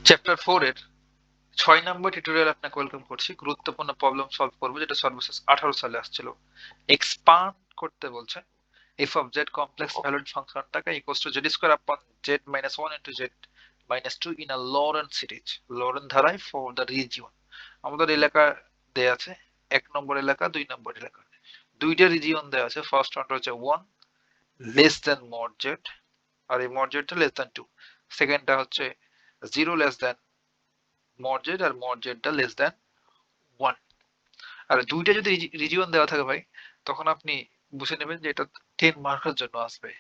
Chapter 4 এর 6 নম্বর tutorial আপনাকে welcome করছি। গুরুত্বপূর্ণ প্রবলেম সলভ করব, যেটা সর্বশেষ 18 সালে আসছিল। এক্সপান্ড করতে বলছে f of z complex valued ফাংশনটাকে equals to z square upon z minus 1 into z minus 2 in a Laurent series, Laurent ধারায় ফর দ্য রিজিয়ন। আমাদের এলাকা দেয়া আছে 1 নম্বর এলাকা, 2 নম্বর এলাকা, দুইটা রিজিয়ন দেয়া আছে। ফার্স্ট ওয়ানটা হচ্ছে 1 লেস দ্যান মড z, আর এই মড zটা লেস দ্যান 2। সেকেন্ডটা হচ্ছে 0 লেস দ্যান মড z, আর মড zটা লেস দ্যান 1। আর দুইটা যদি রিজিয়ন দেওয়া থাকে ভাই, তখন আপনি বুঝে নেবেন যে এটা 10 মার্কের জন্য আসবে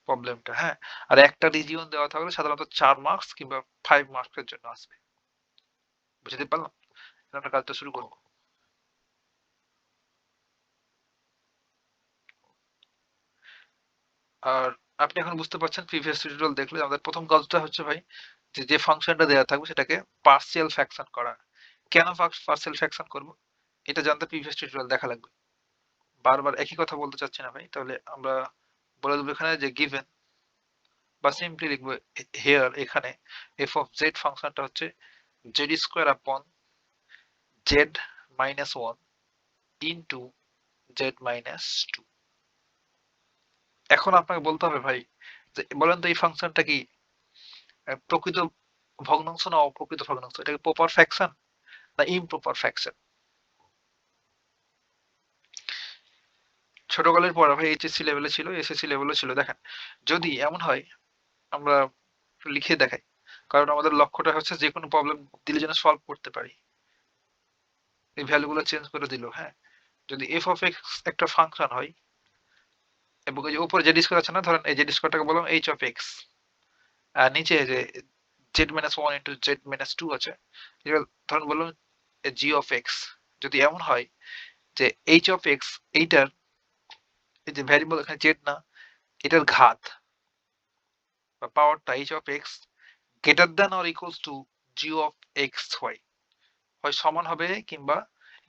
প্রবলেমটা। হ্যাঁ, আর একটা রিজিয়ন দেওয়া থাকলে সাধারণত 4 মার্কস কিংবা 5 মার্কের জন্য আসবে। বুঝতে পারলাম? এখন আমরা কাজটা শুরু করব। আর আপনি এখন বুঝতে পারছেন, প্রিভিয়াস টিউটোরিয়াল দেখলে আমাদের প্রথম কাজটা হচ্ছে ভাই, যে যে ফাংশনটা দেওয়া থাকবে সেটাকে পার্সিয়াল ফ্র্যাকশন করা। কেন পার্সিয়াল ফ্র্যাকশন করব এটা জানতে প্রিভিয়াস টিউটোরিয়াল দেখা লাগবে। বারবার একই কথা বলতে চাচ্ছি না ভাই। তাহলে আমরা বলে দেবো এখানে যে গিভেন, বা সিম্পলি লিখবো হেয়ার, এখানে এফ অফ জেড ফাংশনটা হচ্ছে Z square upon Z minus one into Z minus two. এখন আপনাকে বলতে হবে ভাই, যে বলেন তো এই ফাংশনটা কি প্রকৃত ভগ্নাংশ না অপ্রকৃত ভগ্নাংশ? এটা কি প্রপার ফ্র্যাকশন না ইমপ্রপার ফ্র্যাকশন? ছোটকালের পড়া ভাই এইচএসসি লেভেলে ছিল, এসএসসি লেভেলে ছিল। দেখেন, যদি এমন হয়, আমরা একটু লিখে দেখাই, কারণ আমাদের লক্ষ্যটা হচ্ছে যে কোনো প্রবলেম দিলে যেন সলভ করতে পারি। এই ভ্যালুগুলো চেঞ্জ করে দিল। হ্যাঁ, যদি এফ অফ এক্স একটা ফাংশন হয়, এবং এই যে উপরে জেড স্কোয়ার আছে না, ধরেন এই জেড স্কোয়ারটাকে বললাম এইচ অফ এক্স, আর নিচে যে Z minus one into Z minus two আছে, এবার ধরেন বললাম জি অফ এক্স। যদি এমন হয় যে এইচ অফ এক্স এইটার, এই যে ভ্যারিয়েবল এখানে জেড না, এটার ঘাত বা পাওয়ারটা H of X greater than or equals to G of X Y, হয় সমান হবে কিংবা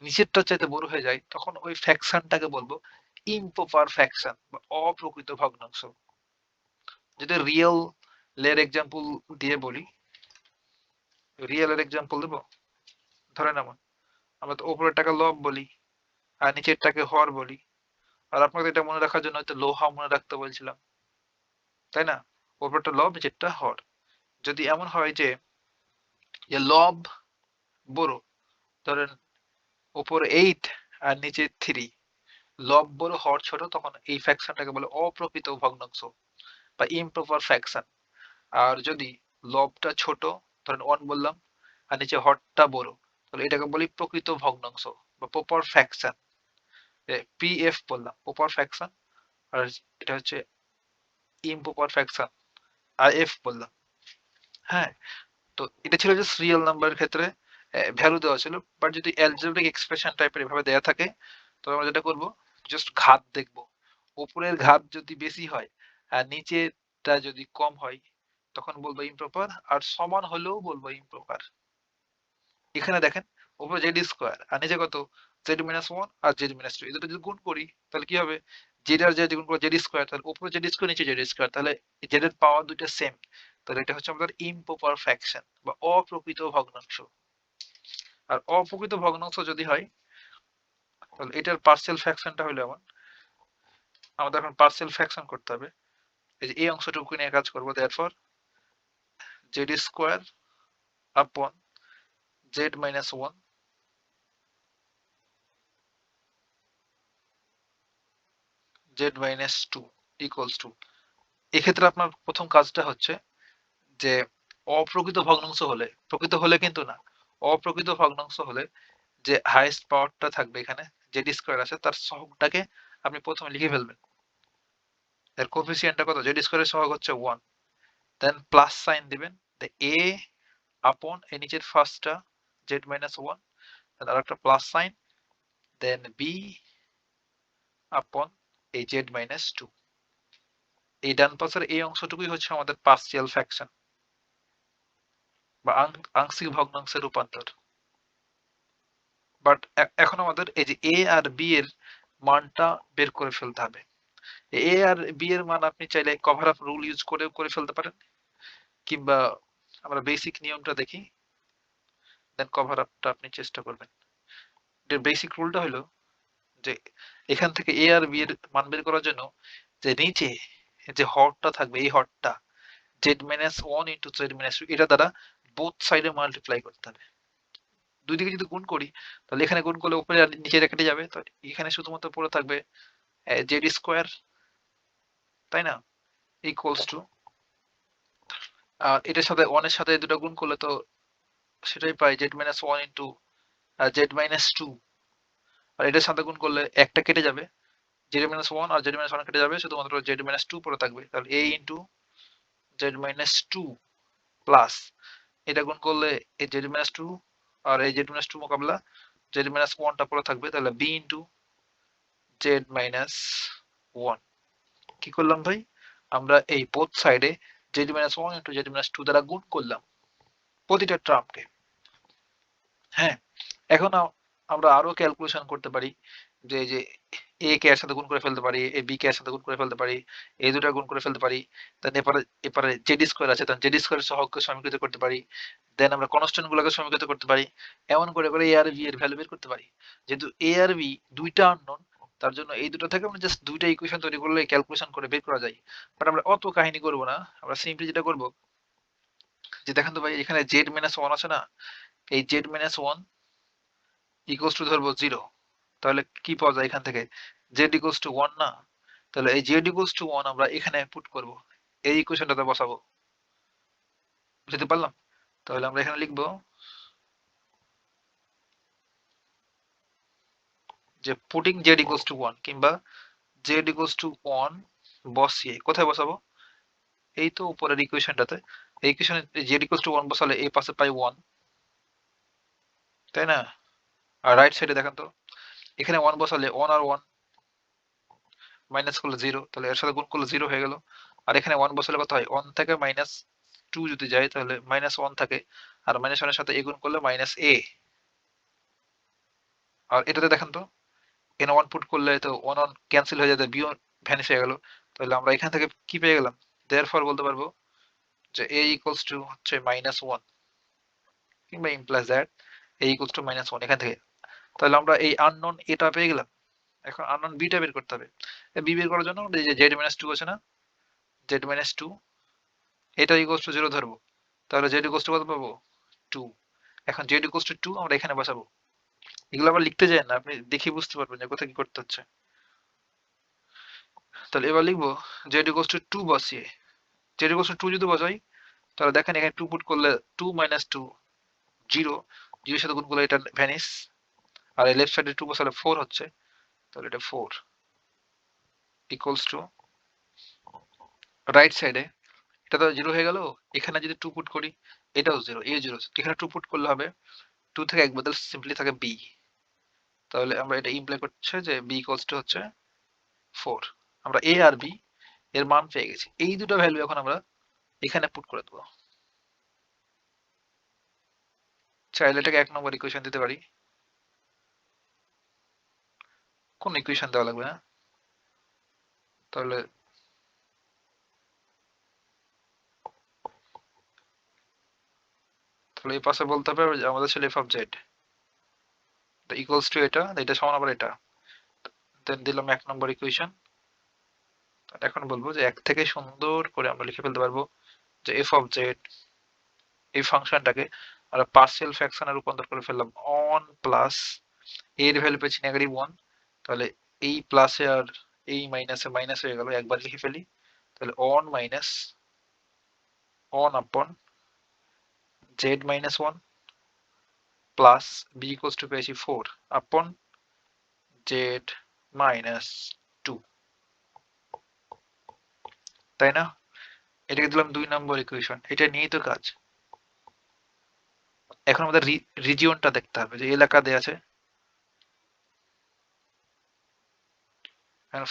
নিচেরটা চাইতে বড় হয়ে যায়, তখন ওই ফ্র্যাকশনটাকে বলবো ইমপ্রপার ফ্র্যাকশন বা অপ্রকৃত ভগ্নাংশ। যদি রিয়েল এর এক্সাম্পল দিয়ে বলি, রিয়েল এর এক্সাম্পল দেবো। ধরেন আমরা তো উপরেরটাকে লব বলি আর নিচেরটাকে হর বলি। আর আপনাকে এটা মনে রাখার জন্য হয়তো লোহা মনে রাখতে বলছিলাম, তাই না? উপরেরটা লব, নিচেরটা হর। যদি এমন হয় যে লব বড়, ধরেন উপরে 8 আর নিচে 3, লব বড় হর ছোট, তখন এই ফ্র্যাকশনটাকে বলে অপ্রকৃত ভগ্নাংশ বা ইমপ্রপার ফ্র্যাকশন। আর যদি লবটা ছোট, ধরেন 1 বললাম, আর নিচে হরটা বড়, তাহলে এটাকে বলি প্রকৃত ভগ্নাংশ বা প্রপার ফ্র্যাকশন। পিএফ বললাম প্রপার ফ্র্যাকশন, আর এটা হচ্ছে ইমপ্রপার ফ্র্যাকশন, আর এফ বললাম। হ্যাঁ, তো এটা ছিল যে রিয়েল নাম্বারের ক্ষেত্রে ভ্যালু দেওয়া ছিল। বাট যদি অ্যালজেব্রিক এক্সপ্রেশন টাইপের এভাবে দেওয়া থাকে, তবে আমরা যেটা করব, জাস্ট ঘাত দেখব। উপরের ঘাত যদি বেশি হয় আর নিচেরটা যদি কম হয়, তখন বলবো ইমপ্রপার, আর সমান হলেও বলবো ইমপ্রপার। এখানে দেখেন, উপরে জেড স্কোয়ার আর নিচে কত, জেড মাইনাস ওয়ান আর জেড মাইনাস টু, এই দুটো যদি গুণ করি তাহলে কি হবে, জেড আর জেড গুণ করে জেড স্কোয়ার, তাহলে উপরে জেড স্কোয়ার নিচে জেড স্কোয়ার, তাহলে জেড এর পাওয়ার দুইটা সেম। তাহলে এটা হচ্ছে আমাদের ইমপ্রপার ফ্র্যাকশন বা অপ্রকৃত ভগ্নাংশ। আর অপ্রকৃত ভগ্নাংশ যদি হয়, তাহলে এটার পার্সিয়াল ফ্র্যাকশনটা হলো আমাদের এখন পার্সিয়াল ফ্র্যাকশন করতে হবে। এই যে এই অংশটুকু নিয়ে কাজ করবো। Therefore Z square upon Z minus one Z minus two equals to, এক্ষেত্রে আপনার প্রথম কাজটা হচ্ছে যে অপ্রকৃত ভগ্নাংশ হলে, প্রকৃত হলে কিন্তু না, অপ্রকৃত ভগ্নাংশ হলে যে হাইয়েস্ট পাওয়ারটা থাকবে এখানে, জেড স্কোয়ার আছে, তার সহগটাকে আপনি প্রথমে লিখে ফেলবেন। এর কোফিসিয়েন্টটা কত, জেড স্কোয়ারের সহগ হচ্ছে 1, দেন প্লাস সাইন দিবেন, এ আপন এই নিচের ফার্স্টটা জেড মাইনাস ওয়ান, আর একটা প্লাস সাইন, দেন বি আপন এই জেড মাইনাস টু। এই ডান পাশের এই অংশটুকুই হচ্ছে আমাদের পার্সিয়াল ফ্র্যাকশন বা আংশিক ভগ্নাংশের রূপান্তর। বাট এখন আমাদের এই যে এ আর বি এর মানটা বের করে ফেলতে হবে। এ আর বি এর মান আপনি চাইলে কভার আপ রুল ইউজ করে ফেলতে পারেন, কিংবা আমরা বেসিক নিয়মটা দেখি, দেন কভার আপটা আপনি চেষ্টা করবেন। এর বেসিক রুলটা হলো যে এখান থেকে এ আর বি এর মান বের করার জন্য যে নিচে যে হরটা থাকবে, এই হরটা z-1 ইন্টু z-2 এটা দ্বারা বোথ সাইডে মাল্টিপ্লাই করতে হবে। দুই দিকে যদি গুণ করি তাহলে এখানে গুণ করলে উপরে আর নিচে কেটে যাবে, তো এখানে শুধুমাত্র পড়ে থাকবে জেড স্কোয়ার, তাই না, ইকুয়ালস টু, আর এটার সাথে 1 এর সাথে দুটো গুণ করলে তো সেটাই পাই z-1 ইন্টু z-2, আর এটার সাথে গুণ করলে একটা কেটে যাবে, z-1 আর z-1 কেটে যাবে, শুধুমাত্র z-2 পড়ে থাকবে। তাহলে a ইন্টু z-2 প্লাস এটা গুণ করলে এই z-2 আর এই z-2 মোকাবেলা z-1 টা পড়ে থাকবে, তাহলে b ইন্টু z-1। কি করলাম ভাই, আমরা এই বোথ সাইডে z-1 ইন্টু z-2 দ্বারা গুণ করলাম প্রতিটা টার্মকে। হ্যাঁ, এখন আমরা আরো ক্যালকুলেশন করতে পারি, যে এই যে a কে এর সাথে গুণ করে ফেলতে পারি, a b কে এর সাথে গুণ করে ফেলতে পারি, এই দুটো গুণ করে ফেলতে পারি, দেন এপারে জেড স্কয়ার আছে, তখন জেড স্কয়ারের সহগকে সমীকৃত করতে পারি, দেন আমরা কনস্ট্যান্ট গুলোকে সমীকৃত করতে পারি, এমন করে করে a আর b এর ভ্যালু বের করতে পারি। যেহেতু a আর b দুইটা আননোন, তার জন্য এই দুটো থেকে আমরা জাস্ট দুইটা ইকুয়েশন তৈরি করলে ক্যালকুলেশন করে বের করা যায়। বাট আমরা অত কাহিনী করব না, আমরা সিম্পলি যেটা করব, যে দেখেন তো ভাই এখানে z-1 আছে না, এই z-1 ইকুয়ালস টু ধরবো 0, তাহলে কি পাওয়া যায় এখান থেকে, z ইকুয়ালস টু 1 না, তাহলে এই z ইকুয়ালস টু 1 আমরা এখানে পুট করব, এই ইকুয়েশনটাতে বসাবো। বুঝতে পারলাম? তাহলে আমরা এখানে লিখব যে পুটিং z ইকুয়ালস টু 1 কিংবা z ইকুয়ালস টু 1 বসিয়ে কোথায় বসাবো, এই তো উপরের ইকুয়েশনটাতে। এই ইকুয়েশনে z ইকুয়ালস টু 1 বসালে এই পাশে পাই 1, তাই না, আর রাইট সাইডে দেখেন তো এখানে 1 বসালে 1 আর 1 মাইনাস করলে 0, তাহলে এর সাথে গুণ করলে 0 হয়ে গেল। আর এখানে 1 বসালে কত হয়, 1 থেকে -2 যদি যায় তাহলে -1 থাকে, আর -1 এর সাথে a গুণ করলে -a। আর এটাতে দেখেন তো এখানে 1 পুট করলে তো 1 1 ক্যান্সেল হয়ে যাবে, b ভ্যানিশ হয়ে গেল। তাহলে আমরা এখান থেকে কি পেয়ে গেলাম, দেয়ারফর বলতে পারবো যে a ইকুয়ালস টু হচ্ছে -1 কিংবা implies that a equals to -1 এখান থেকে। তাহলে আমরা এই আননোন এটা পেয়ে গেলাম। এখন আননোন b টা বের করতে হবে। b বের করার জন্য আমরা এই যে z-2 আছে না, z-2 এটা ইকুয়ালস টু 0 ধরবো, তাহলে z ইকুয়ালস টু কত পাবো, 2। এখন z ইকুয়ালস টু 2 আমরা এখানে বসাবো। এগুলো আবার লিখতে যাই না, আপনি দেখে বুঝতে পারবেন যে কোথায় কি করতে হচ্ছে। তাহলে এবার লিখবো z ইকুয়ালস টু 2 বসিয়ে, z ইকুয়ালস টু 2 যদি বসাই তাহলে দেখেন এখানে 2 পুট করলে 2 - 2 0, 0 এর সাথে গুণ করলে এটা ভ্যানিশ, আর এই লেফট সাইডে 2 বসালে 4 হচ্ছে, তাহলে এটা 4 ইকুয়ালস টু রাইট সাইডে এটা তো 0 হয়ে গেল, এখানে যদি 2 পুট করি এটাও 0, এই 0 এখানে 2 পুট করলে হবে 2 থেকে 1 বদল সিম্পলি থাকে b, তাহলে আমরা এটা ইমপ্লাই করছে যে b ইকুয়ালস টু হচ্ছে 4। আমরা a আর b এর মান পেয়ে গেছি, এই দুটো ভ্যালু এখন আমরা এখানে পুট করে দেবো। চাইলে এটাকে 1 নম্বর ইকুয়েশন দিতে পারি, কোন ইকুয়েশন দেওয়া লাগবে না, তাহলে এই পাশে বলতে হবে যে আমাদের ছিল f of z equals to এটা সমান আবার এটা, দেন দিলাম 1 নম্বর ইকুয়েশন। এখন বলবো যে 1 থেকে সুন্দর করে আমরা লিখে ফেলতে পারবো যে f of z এই ফাংশনটাকে আমরা পার্শিয়াল ফ্র্যাকশনে রূপান্তর করে ফেললাম, অন প্লাস এর ভ্যালু পেয়েছি -1, তাহলে এই প্লাসে আর এই মাইনাসে মাইনাস হয়ে গেল, একবার লিখে ফেলি, তাহলে অন মাইনাস অন আপন z-1 plus b equals to পেয়েছি 4 আপন z-2, তাই না। এটাকে দিলাম 2 নম্বর ইকুয়েশন, এটা নিয়েই তো কাজ। এখন আমাদের রিজিয়নটা দেখতে হবে, যে এলাকা দেয়া আছে,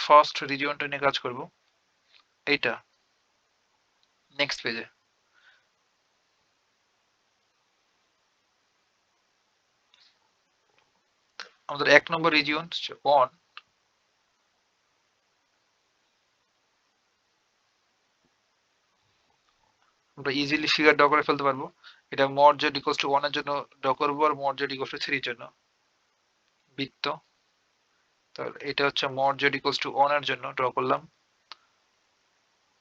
ফার্স্ট রিজিয়নটা নিয়ে কাজ করব, এইটা নেক্সট পেজে। আমাদের 1 নম্বর রিজিয়ন অন আমরা ইজিলি ফিগার ড্র করে ফেলতে পারবো। এটা মড জেড ইকুয়ালস টু 1 এর জন্য ড্র করবো, আর মড জেড ইকুয়ালস টু 3 এর জন্য বৃত্ত। তাহলে এটা হচ্ছে মড জেড ইকুয়ালস টু 1 এর জন্য ড্র করলাম,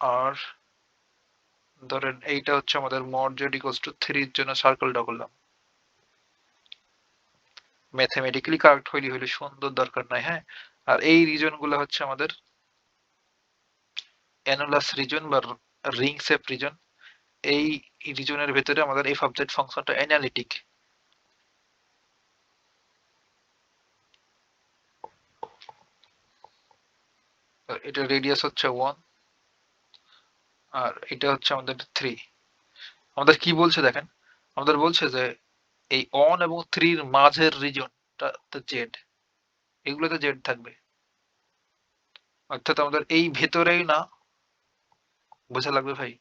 আর ধরেন এইটা হচ্ছে আমাদের মড জেড ইকুয়ালস টু 3 এর জন্য সার্কেল ড্র করলাম। ম্যাথমেটিক্যালি কারেক্ট হইলে সুন্দর, দরকার নাই, হ্যাঁ। আর এই রিজন গুলো হচ্ছে আমাদের অ্যানুলাস রিজন বা রিং শেপ রিজন। এই রিজনের ভেতরে আমাদের এফ অফ জেড ফাংশনটা অ্যানালিটিক। এটা রেডিয়াস হচ্ছে 1, আর এটা হচ্ছে আমাদের 3। আমাদের কি বলছে দেখেন, আমাদের বলছে যে এই 1 এবং 3 এর মাঝের রিজনটা জেড, এগুলোতে জেড থাকবে। অর্থাৎ আমাদের এই ভেতরেই না, বোঝা লাগবে ভাই,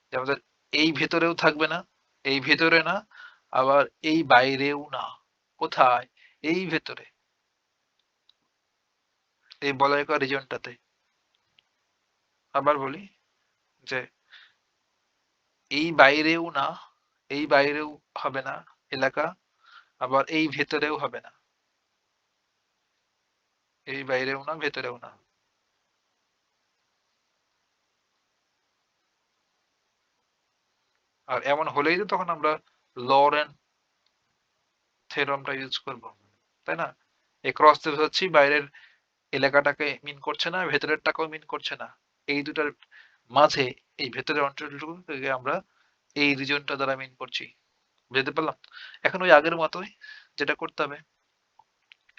যে আমাদের এই ভেতরেও থাকবে না, এই ভেতরে না, আবার এই বাইরেও না। কোথায়? এই ভেতরে, এই বলয়িকা রিজনটাতে। আবার বলি যে এই বাইরেও না, এই বাইরেও হবে না এলাকা, আবার এই ভেতরেও হবে না, এই বাইরেও না ভেতরেও না। আর এমন হলেই তো তখন আমরা লরেন্ট থিওরেমটা ইউজ করব, তাই না? এই ক্রস দিয়ে হচ্ছে বাইরের এলাকাটাকে মিন করছে না, ভেতরেরটাকেও মিন করছে না, এই দুটার মাঝে এই ভেতরের অঞ্চলটুকুকে আমরা এই রিজনটা দ্বারা মিন করছি। বুঝতে পারলাম? এখন ওই আগের মতোই যেটা করতে হবে,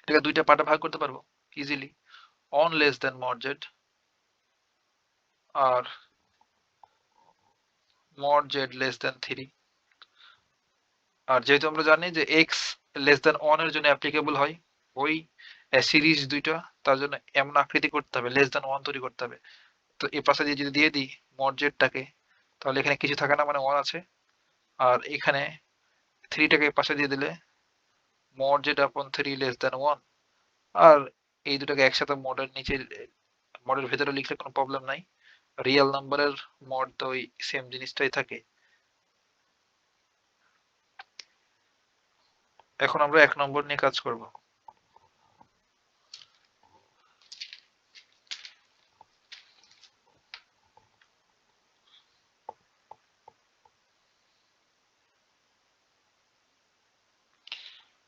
এটাকে দুইটা পার্টে ভাগ করতে পারবো easily. One less than mod z আর মড জেড লেস দেন 3। আর যেহেতু আমরা জানি যে এক্স লেস দেন 1 এর জন্য অ্যাপ্লিকেবল হয় ওই সিরিজ দুইটা, তার জন্য এমন আকৃতি করতে হবে, লেস দেন 1 তৈরি করতে হবে। তো এই পাশে দিয়ে যদি দিয়ে দিই মড জেডটাকে, তাহলে এখানে কিছু থাকে না, মানে 1 আছে। আর এখানে 3টাকে পাশে দিয়ে দিলে মড জেড আপন 3 লেস দেন 1। আর এই দুটাকে একসাথে মডের নিচে, মডের ভেতরে লিখলে কোনো প্রবলেম নাই। রিয়েল নাম্বারের মড তো ওই সেম জিনিসটাই থাকে। এখন আমরা 1 নম্বর নিয়ে কাজ করব।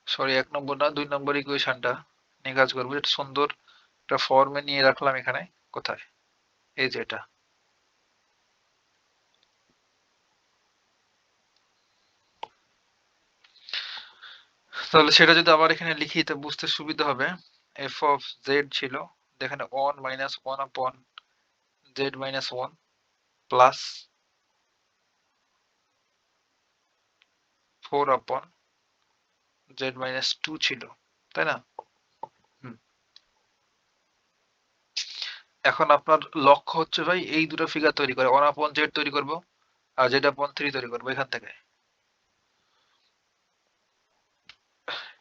সরি, 1 নম্বর না, 2 নম্বর ইকুয়েশনটা নিয়ে কাজ করবো। এটা সুন্দর একটা ফর্মে নিয়ে রাখলাম এখানে। কোথায়? এই যে এটা। তাহলে সেটা যদি আবার এখানে লিখি তো বুঝতে সুবিধা হবে। এফ অফ জেড ছিল, এখানে 1 মাইনাস 1 আপন জেড মাইনাস 1 প্লাস 4 আপন জেড মাইনাস 2 ছিল, তাই না? হুম। এখন আপনার লক্ষ্য হচ্ছে ভাই এই দুটো ফিগার তৈরি করে 1 আপন জেড তৈরি করব, আর জেড আপন 3 তৈরি করবো এখান থেকে।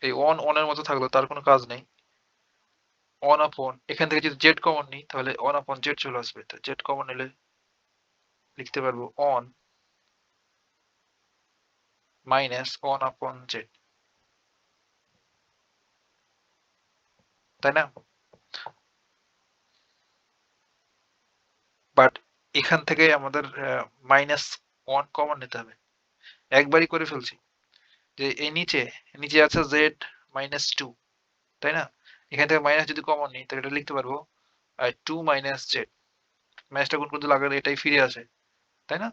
এই 1 1 এর মতো থাকলো, তার কোনো কাজ নেই। 1 আপন, এখান থেকে যদি জেড কমন নিই তাহলে 1 আপন জেড চলে আসবে। তো জেড কমন নিলে লিখতে পারবো 1 মাইনাস 1 আপন জেড, তাই না? বাট এখান থেকে আমাদের মাইনাস 1 কমন নিতে হবে। একবারই করে ফেলছি যে এই নিচে, নিচে আছে জেড মাইনাস 2, তাই না? এখান থেকে মাইনাস যদি কমন নিই তাহলে এটা লিখতে পারবো 2 মাইনাস জেড। মাইনাসটা গুণ করতে লাগলে এটাই ফিরে আসে, তাই না?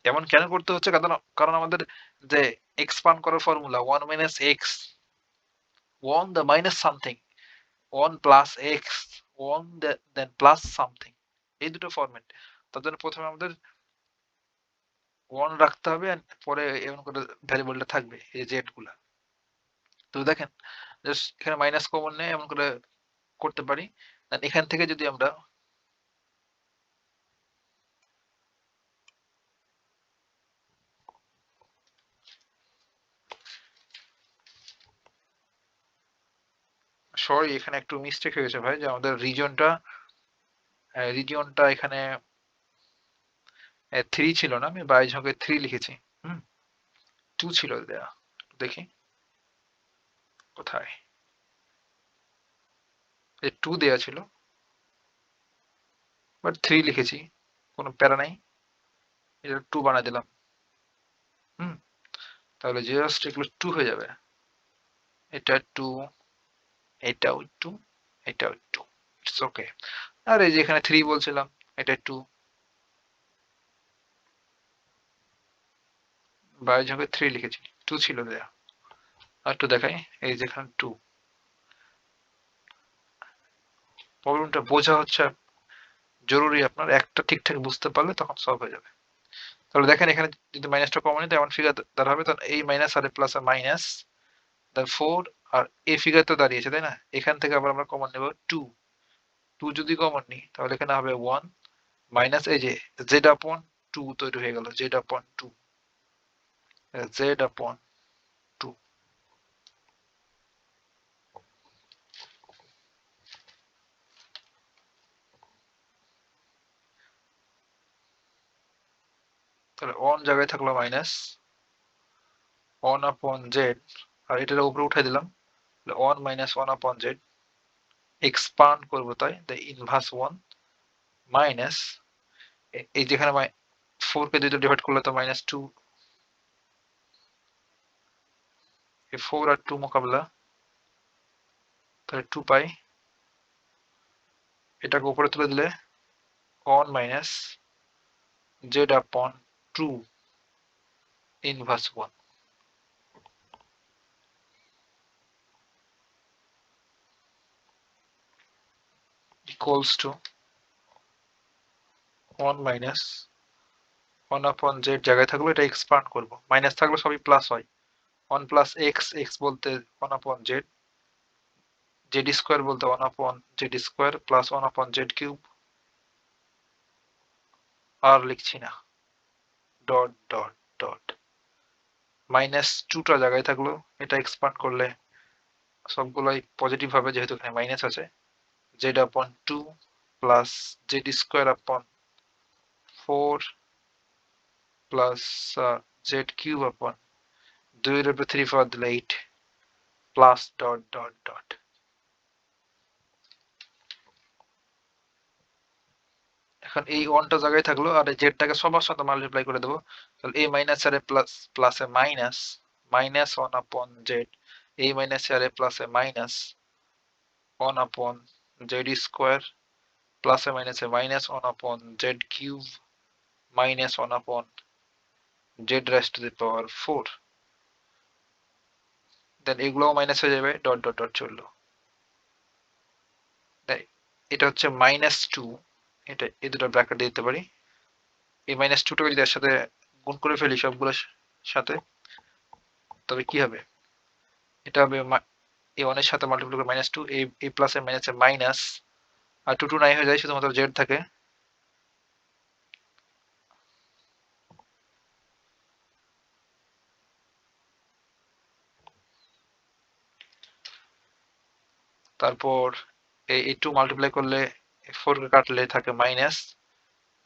এমন কেন করতে হচ্ছে? কারণ কারণ আমাদের যে এক্সপান্ড করার formula 1 minus X, 1 the minus something, 1 plus X, 1 then plus something, এই দুটো ফরম্যাট। তার জন্য প্রথমে আমাদের 1 রাখতে হবে, and পরে এমন করে ভ্যারিয়েবলটা থাকবে এই জেড গুলা। তো দেখেন জাস্ট এখানে মাইনাস কমন নেই, এমন করে করতে পারি। দেন এখান থেকে যদি আমরা সরি, এখানে একটু মিস্টেক হয়ে গেছে ভাই, যে আমাদের রিজিয়নটা এখানে 3 ছিল না, আমি বাই ঝোঁকে 3 লিখেছি। 2 ছিল দেয়া, দেখি কোথায়, এই 2 দেয়া ছিল, বাট 3 লিখেছি, কোনো প্যারা নাই, এটা 2 বানাই দিলাম। তাহলে জাস্ট এগুলো 2 হয়ে যাবে, এটা 2, এটাও 2, এটাও 2, ইটস ওকে। আর এই যে এখানে 3 বলছিলাম, এটা 2, বাই ঝোঁকে 3 লিখেছি, 2 ছিল দেয়া। আর একটু দেখাই, এই যে এখানে 2। প্রবলেমটা বোঝা হচ্ছে জরুরি, আপনার একটা ঠিকঠাক বুঝতে পারলে তখন সলভ হয়ে যাবে। তাহলে দেখেন এখানে যদি মাইনাসটা কমন নিতে এমন ফিগার দ্বারা হবে, তখন এই মাইনাস আর প্লাস আর মাইনাস 4, আর এই ফিগার তো দাঁড়িয়েছে তাই না, এখান থেকে আবার আমরা কমন নেব 2। 2 যদি কমন নিই তাহলে এখানে হবে 1 মাইনাস এই যে জেড আপন 2 তৈরি হয়ে গেল, জেড আপন 2, জেড আপন 2। তাহলে 1 জায়গায় থাকলো মাইনাস 1 আপন জেড, আর এটার উপরে উঠাই দিলাম 1 মাইনাস 1 আপন জেড, এক্সপান্ড করবো তাই ইনভার্স 1 মাইনাস এই যেখানে 4 কে 2 ডিভাইড করলে তো -2, এই 4 আর 2 মোকাবেলা, তাহলে 2 পাই, এটাকে উপরে তুলে দিলে 1 মাইনাস জেড আপন 2 ইনভার্স 1 ইকুয়ালস টু 1 মাইনাস 1 আপন জেড, জায়গায় থাকলো এটা এক্সপান্ড করবো, মাইনাস থাকলে সবই প্লাস হয়, 1 প্লাস এক্স, এক্স বলতে 1 আপন জেড, জেড স্কোয়ার বলতে 1 আপন জেড স্কোয়ার প্লাস 1 আপন জেড কিউব, আর লিখছি না, ডট ডট ডট, মাইনাস 2টা জায়গায় থাকলো, এটা এক্সপান্ড করলে সবগুলাই পজিটিভ হবে যেহেতু এখানে মাইনাস আছে, জেড আপন 2 প্লাস জেড স্কোয়ার আপন 4 প্লাস জেড কিউব আপন 2 এর উপরে 3 পাওয়ার দিলে 8 প্লাস ডট ডট ডট। এখন এই 1টা জায়গায় থাকলো, আর এই জেডটাকে সবার সাথে মাল্টিপ্লাই করে দেবো, তাহলে এই মাইনাস আর প্লাস প্লাসে মাইনাস, মাইনাস 1 আপন জেড, এই মাইনাস আর প্লাসে মাইনাস 1 আপন জেড স্কোয়ার, প্লাসে মাইনাসে মাইনাস 1 আপন জেড কিউব মাইনাস 1 আপন জেড রাইজ টু দি পাওয়ার 4, দেন এগুলোও মাইনাস হয়ে যাবে, ডট ডট ডট চললো। এটা হচ্ছে -2, এটা এই দুটো ব্র্যাকেট দিয়ে দিতে পারি, এই -2টাকে যদি এর সাথে গুণ করে ফেলি সবগুলোর সাথে, তবে কি হবে, এটা হবে এই 1 এর সাথে মাল্টিপ্লাই করে -2, এই প্লাস এর মাইনাস এর মাইনাস, আর 2 2 নাই হয়ে যায়, শুধুমাত্র জেড থাকে, তারপর এই 2 মাল্টিপ্লাই করলে 4 কে কাটলে থাকে মাইনাস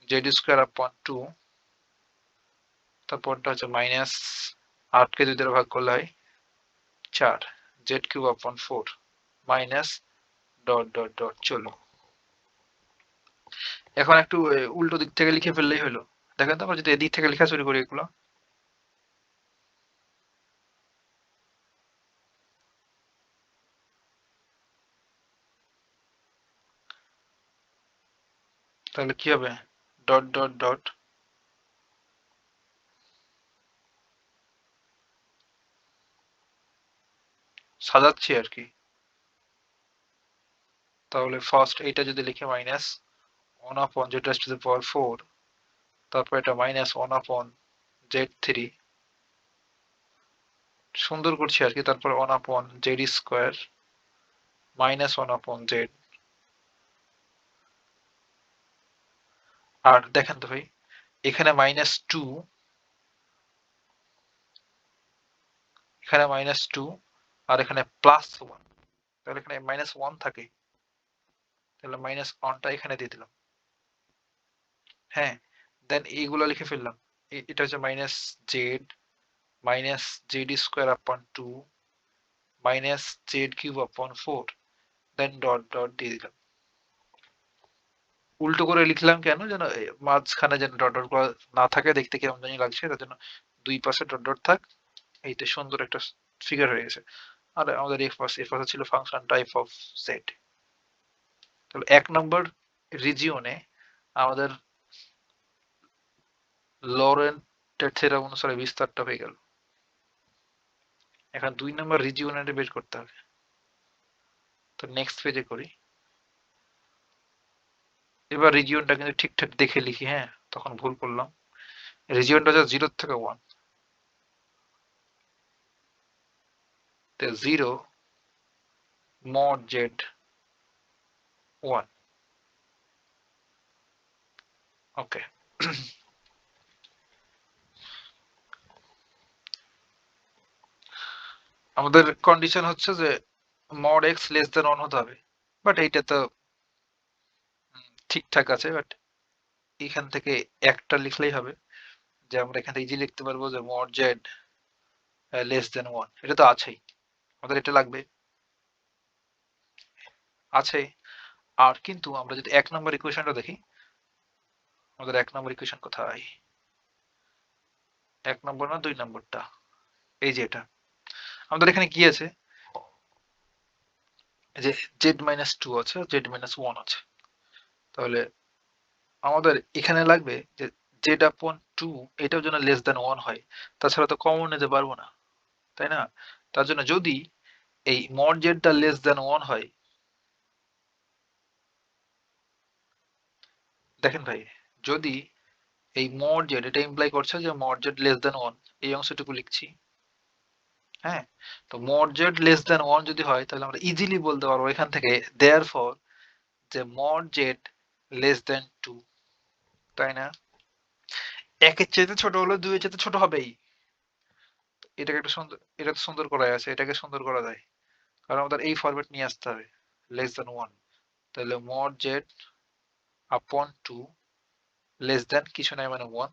জেড স্কোয়ার আপন 2, তারপরটা হচ্ছে মাইনাস 8 কে 2 দ্বারা ভাগ করলে হয় 4 জেড কিউব আপন 4 মাইনাস ডট ডট ডট চলো। এখন একটু উল্টো দিক থেকে লিখে ফেললেই হলো, দেখেন তো আমরা যদি এদিক থেকে লেখা শুরু করি এগুলো, তাহলে কি হবে, ডট ডট ডট সাজাচ্ছি আর কি। তাহলে ফার্স্ট এইটা যদি লিখে মাইনাস 1 আপন জেড রাইজ টু দি পাওয়ার 4, তারপর এটা মাইনাস 1 আপন জেড 3, সুন্দর করছি আর কি, তারপর 1 আপন জেড স্কোয়ার মাইনাস 1 আপন জেড, আর দেখেন তো ভাই এখানে -2, এখানে -2, আর এখানে +1, তাহলে এখানে -1 থাকে, তাহলে -1টা এখানে দিয়ে দিলাম। হ্যাঁ, দেন এইগুলো লিখে ফেললাম। এটা হচ্ছে মাইনাস জেড স্কোয়ার আপন 2 মাইনাস জেড কিউব আপন 4 দেন ডট ডট দিয়ে দিলাম। উল্টো করে লিখলাম কেন, যেন মাঝখানে যেন ডট ডট না থাকে, দেখতে কেমন জানি লাগছে, তার জন্য দুই পাশে ডট ডট থাক। এইতে সুন্দর একটা ফিগার হয়ে গেছে। আর আমাদের এফ পাশে ছিল ফাংশন টাইপ অফ সেট। তাহলে 1 নম্বর রিজিওনে আমাদের লরেন্টের থিওরেম অনুসারে বিস্তারটা হয়ে গেল। এখন 2 নম্বর রিজিওনে বের করতে হবে। তো নেক্সট পেজে করি। এবার রিজিওনটা কিন্তু ঠিকঠাক দেখে লিখি, হ্যাঁ তখন ভুল করলাম। রিজিওনটা হচ্ছে 0 থেকে 1, তো 0 mod z 1। ওকে, আমাদের কন্ডিশন হচ্ছে যে mod x লেস দেন 1 হতে হবে, বাট এইটা তো ঠিকঠাক আছে। বাট এখান থেকে একটা লিখলেই হবে, যে আমরা এখান থেকে ইজি লিখতে পারবো যে mod z লেস দেন 1। এটা তো আছেই, আমাদের এটা লাগবে, আছে। আর কিন্তু আমরা যদি 1 নম্বর ইকুয়েশনটা দেখি, আমাদের 1 নম্বর ইকুয়েশন কোথায়, 1 নম্বর না 2 নম্বরটা, এই যে এটা। আমাদের এখানে কি আছে, যে z-2 আছে, z-1 আছে। তাহলে আমাদের এখানে লাগবে যে z/2 এটাও যেন লেস দেন 1 হয়, তাছাড়া তো কমন নিতে পারবো না, তাই না? তার জন্য যদি এই mod z টা লেস দেন 1 হয়, দেখেন ভাই, যদি এই mod z, এটা ইমপ্লাই করছে যে mod z লেস দেন 1, এই অংশটুকু লিখছি, হ্যাঁ। তো mod z লেস দেন 1 যদি হয়, তাহলে আমরা ইজিলি বলতে পারবো এখান থেকে therefore যে mod z লেস দেন 2, তাই না? 1 এর চাইতে ছোট হলে 2 এর চাইতে ছোট হবেই। এটাকে একটু সুন্দর, এটা তো সুন্দর করা আছে, এটাকে সুন্দর করা যায়, কারণ আমাদের এই ফরম্যাট নিয়ে আসতে হবে, লেস দেন 1। তাহলে mod z আপন 2 লেস দেন কিছু নাই মানে 1,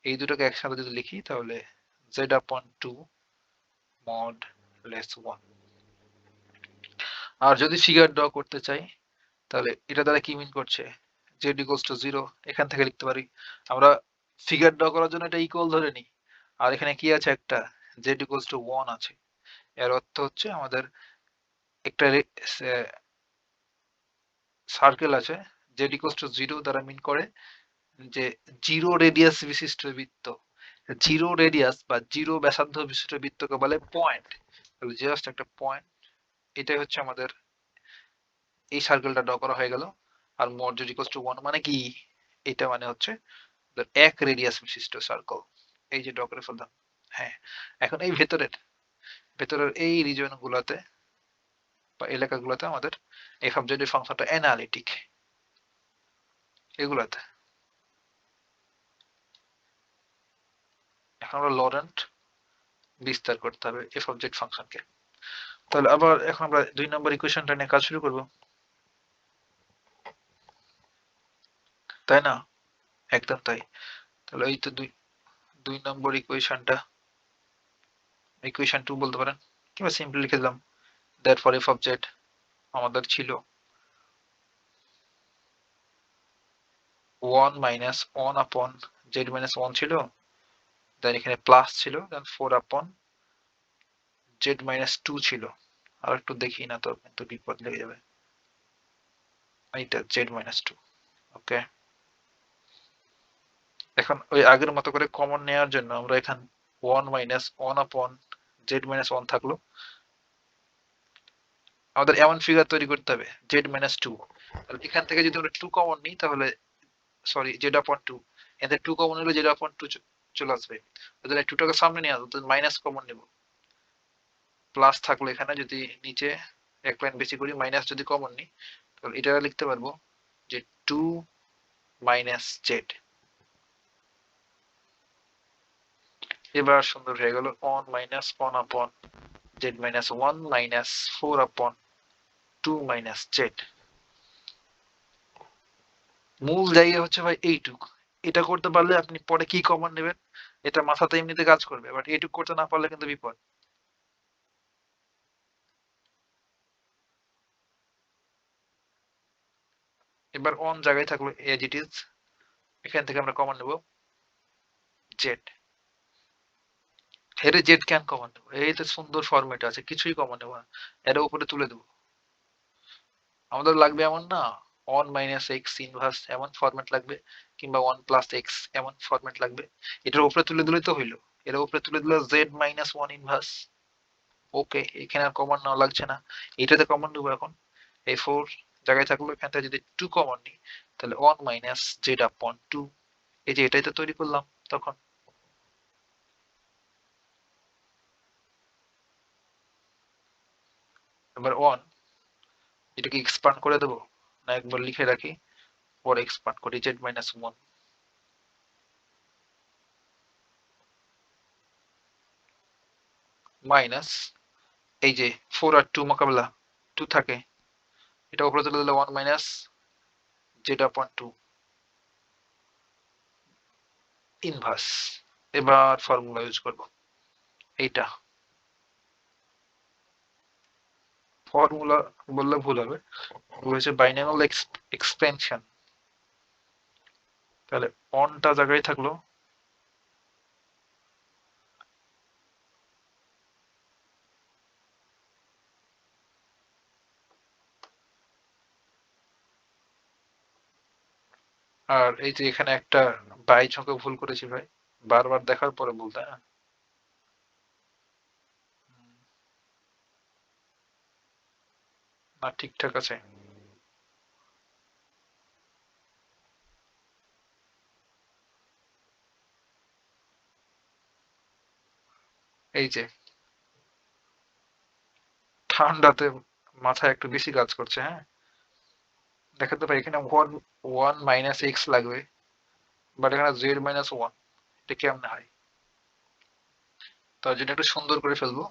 এই দুটোকে একসাথে যদি লিখি তাহলে z আপন 2 mod লেস 1। আর যদি ফিগার ড্র করতে চাই, তাহলে এটা দ্বারা কি মিন করছে, z ইকুয়ালস টু 0, এখান থেকে লিখতে পারি। আমরা ফিগার ড্র করার জন্য এটা ইকুয়াল ধরে নিই, আর এখানে কি আছে, একটা z ইকুয়ালস টু 1 আছে। এর অর্থ হচ্ছে আমাদের একটা সার্কেল আছে, z ইকুয়ালস টু 0 দ্বারা মিন করে যে 0 রেডিয়াস বিশিষ্ট বৃত্ত, 0 রেডিয়াস বা 0 ব্যাসার্ধ বিশিষ্ট বৃত্তকে বলে পয়েন্ট। তাহলে জাস্ট একটা পয়েন্ট, এটাই হচ্ছে আমাদের, এই সার্কেলটা ড্র করা হয়ে গেল। আর mod z ইকুয়ালস টু 1 মানে কি, এটা মানে হচ্ছে 1 রেডিয়াস বিশিষ্ট সার্কেল। এই যে ড্র করে ফেললাম, হ্যাঁ। এখন এই ভেতরের এই রিজন গুলাতে বা এলাকাগুলোতে আমাদের f অফ z এর ফাংশনটা অ্যানালিটিক, এগুলাতে। এখন আমরা লরেন্ট বিস্তার করতে হবে f অফ z ফাংশনকে। তাহলে আবার এখন আমরা 2 নম্বর ইকুয়েশনটা নিয়ে কাজ শুরু করব, তাই না? একদম তাই। তাহলে এই তো 2 নম্বর ইকুয়েশনটা, ইকুয়েশন 2 বলতে পারেন, কিংবা সিম্পলি লিখে দিলাম therefore f অফ z আমাদের ছিল 1 মাইনাস 1 আপন z মাইনাস 1 ছিল, দেন এখানে প্লাস ছিল, দেন 4 আপন z মাইনাস 2 ছিল। আর একটু দেখি না তো কিন্তু বিপদ লেগে যাবে, এইটা z মাইনাস 2। ওকে, এখন ওই আগের মতো করে কমন নেওয়ার জন্য আমরা এখান 1 মাইনাস 1 আপন z মাইনাস 1 থাকলো। আমাদের এমন ফিগার তৈরি করতে হবে z মাইনাস 2, তাহলে এখান থেকে যদি আমরা 2 কমন নিই তাহলে, সরি z আপন 2, এদের 2 কমন হলে z আপন 2 চলে আসবে। তাহলে 2 টাকে সামনে নিয়ে আসবো, তাহলে মাইনাস কমন নেব, প্লাস থাকলো এখানে, যদি নিচে এক লাইন বেশি করি মাইনাস যদি কমন নিই, তাহলে এটা লিখতে পারবো যে 2 মাইনাস z। এবার সুন্দর হয়ে গেল 1 মাইনাস 1 আপন z মাইনাস 1 মাইনাস 4 আপন 2 মাইনাস z। মূল জায়গা হচ্ছে ভাই এইটুক, এটা করতে পারলে আপনি পরে কি কমন নেবেন এটা মাথাতে এমনিতে কাজ করবে, বাট এইটুকু করতে না পারলে কিন্তু বিপদ। এবার অন জায়গায় থাকলো এজ ইট ইজ, এখান থেকে আমরা কমন নেব জেড। এর জেড ক্যান কমন নেব, এই তো সুন্দর ফরম্যাট আছে, কিছুই কমন নেব না, এর উপরে তুলে দেবো। আমাদের লাগবে এমন না ওয়ান মাইনাস এক্স ইনভার্স এমন ফরম্যাট লাগবে, কিংবা ওয়ান প্লাস এক্স এমন ফরম্যাট লাগবে। এটার উপরে তুলে দিলেই তো হইলো, এর উপরে তুলে দিলে জেড মাইনাস ওয়ান ইনভার্স। ওকে, এখানে আর কমন নেওয়া লাগছে না, এটাতে কমন নেবো এখন। এই ফোর জায়গায় থাকলো, এখান থেকে যদি টু কমন নিই তাহলে one minus Z upon two. এই যে এটাই তো তৈরি করলাম তখন। এবার ওয়ান, এটাকে এক্সপান্ড করে দেবো না একবার লিখে রাখি, পরে এক্সপান্ড করি জেড মাইনাস ওয়ান মাইনাস, এই যে ফোর আর টু মোকাবেলা, টু থাকে, এটা উপরে তুলে দিলে one minus Z upon two inverse. এবার ফর্মুলা ইউজ করব, এইটা ফর্মুলা বললে ভুল হবে, হয়েছে বাইনোমিয়াল এক্সপেনশন। তাহলে অনটা জায়গায় থাকলো, আর এই যে এখানে একটা বাই ঝোঁকে ভুল করেছি ভাই, বারবার দেখার পরে ভুল, তাই না? না ঠিকঠাক আছে। এই যে ঠান্ডাতে মাথায় একটু বেশি কাজ করছে, হ্যাঁ। দেখাতে পাই এখানে ওয়ান, ওয়ান মাইনাস এক্স লাগবে, বাট এখানে জেড মাইনাস ওয়ান, এটা কেমনে হয়? তার জন্য একটু সুন্দর করে ফেলবো,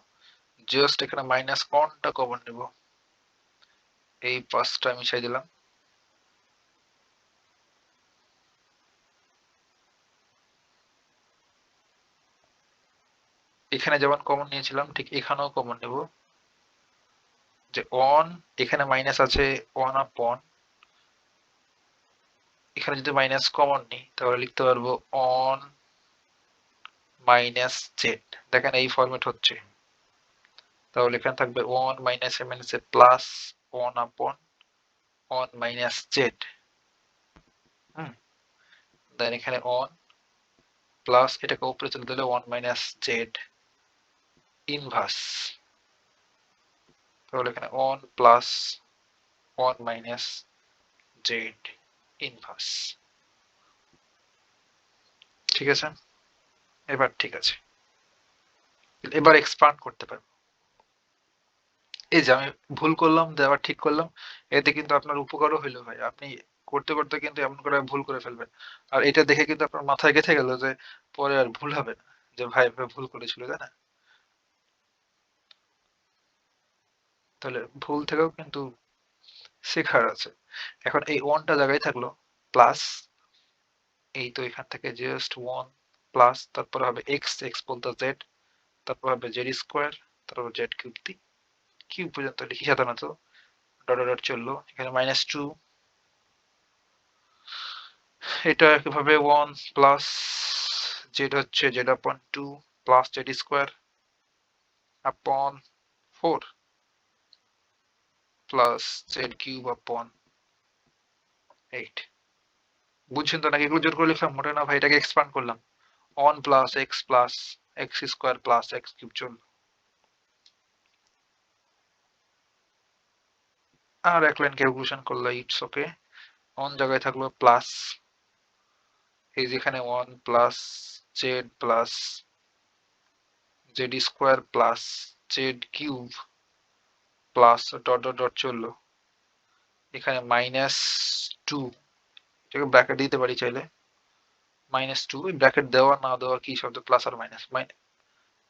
জাস্ট এখানে মাইনাস অনটা কমন নেব, এই পাঁচটা মিশাই দিলাম। এখানে যেমন কমন নিয়েছিলাম ঠিক এখানেও কমন নেব, যে অন, এখানে মাইনাস আছে ওয়ান আপন, এখানে যদি মাইনাস কমন নিই তাহলে লিখতে পারবো অন মাইনাস জেড। দেখেন এই ফরম্যাট হচ্ছে, তাহলে এখানে থাকবে one minus a minus a plus one upon one minus z. Hmm, then এখানে অন প্লাস এটাকে উপরে চলে দিলে ওয়ান মাইনাস জেড ইনভার্স, তাহলে এখানে one plus one minus Z inverse. ঠিক আছে, এবার ঠিক আছে, এবার এক্সপান্ড করতে পারবো। এই যে আমি ভুল করলাম দিয়ে আবার ঠিক করলাম, এতে কিন্তু আপনার উপকারও হইলো ভাই, আপনি করতে করতে কিন্তু এমন করে ভুল করে ফেলবেন, আর এটা দেখে কিন্তু আপনার মাথায় গেঁথে গেল যে পরে আর ভুল হবে না, যে ভাই ভাই ভুল করেছিল, তাই না? তাহলে ভুল থেকেও কিন্তু শেখার আছে। এখন এই ওয়ানটা জায়গায় থাকলো, প্লাস এই তো এখান থেকে জাস্ট ওয়ান প্লাস, তারপরে হবে এক্স, এক্স বলতে জেড, তারপর হবে জেড স্কোয়ার, তারপর জেড কিউব, কিউব পর্যন্ত লিখি সাধারণত, ডট ডট চললো, এখানে মাইনাস টু, এটা একইভাবে ওয়ান প্লাস জেড হচ্ছে Z upon two plus Z square upon four plus Z cube upon eight. বুঝছেন তো নাকি? এগুলো জোর করে লিখলাম মোটে না ভাই, এটাকে এক্সপান্ড করলাম, one plus x square plus x cube চললো, আর এক লাইন ক্যালকুলেশন করলে ইটস ওকে। অন জায়গায় থাকলো প্লাস, এই যেখানে one plus Z plus Z square plus Z cube plus dot dot dot চললো, এখানে মাইনাস টু, এটাকে ব্র্যাকেট দিতে পারি চাইলে, মাইনাস টু, ব্র্যাকেট দেওয়া না দেওয়া কি শব্দ, প্লাস আর মাইনাস,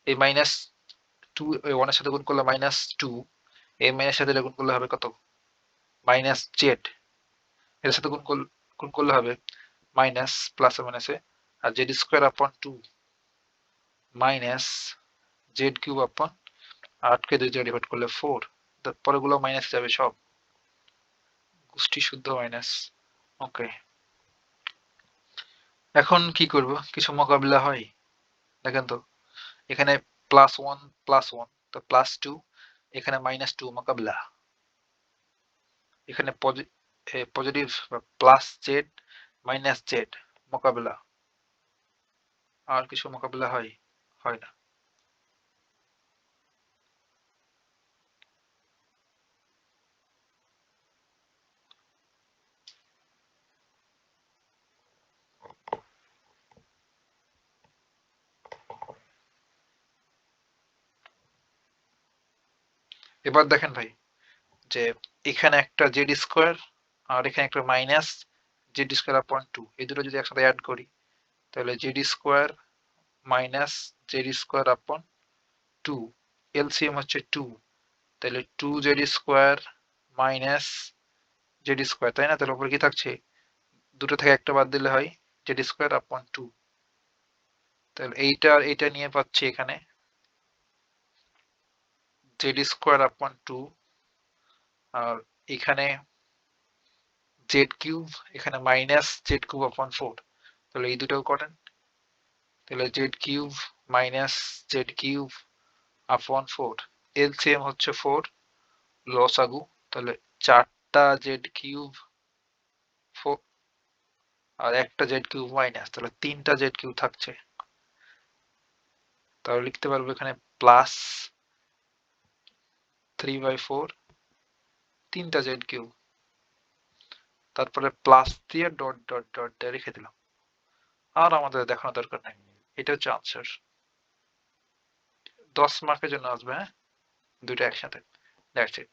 এই মাইনাস টু ওয়ানের সাথে গুণ করলে মাইনাস টু, এই মাইনাস সাথে গুণ করলে হবে কত, মাইনাস জেড, এর সাথে গুণ করলে হবে মাইনাস প্লাসে মাইনাসে, আর জেড স্কোয়ার আপন 2 মাইনাস জেড কিউব আপন 8 কে 2 দিয়ে ডিভাইড করলে 4, পরেগুলো মাইনাস যাবে সব, গোষ্ঠী শুদ্ধ মাইনাস। ওকে, এখন কি করব, কিছু মোকাবিলা হয় দেখেন তো, এখানে +1 তো +2, এখানে -2 মোকাবিলা, এখানে positive plus Z minus Z মোকাবিলা, আর কিছু মোকাবিলা হয়? হয় না। এবার দেখেন ভাই, যে এখানে একটা জেড স্কোয়ার আর এখানে একটা মাইনাস জেড স্কোয়ার আপন 2, এই দুটো যদি একসাথে অ্যাড করি তাহলে Z square minus Z square আপন 2, এলসিএম হচ্ছে 2, তাহলে 2 Z square minus Z square, তাই না? তাহলে উপরে কি থাকছে, দুটো থেকে একটা বাদ দিলে হয় জেড স্কোয়ার আপন 2, তাহলে এইটা আর এইটা নিয়ে পাচ্ছি এখানে জেড স্কোয়ার আপন 2, আর এখানে জেড কিউব, এখানে মাইনাস জেড কিউব আপন 4, তাহলে এই দুটো করেন, তাহলে Z cube minus Z cube আপন 4, এলসিএম হচ্ছে 4, লসাগু, তাহলে 4টা জেড কিউব 4 আর একটা জেড কিউব মাইনাস, তাহলে 3টা জেড কিউব থাকছে, তাহলে লিখতে পারবো এখানে প্লাস 3/4 3টা জেড কিউব, তারপরে প্লাস দিয়ে ডট ডট ডট দিয়ে রেখে দিলাম, আর আমাদের দেখানো দরকার নেই। এটা হচ্ছে আনসার, 10 মার্কের জন্য আসবে, হ্যাঁ, দুইটা একসাথে, দ্যাটস ইট।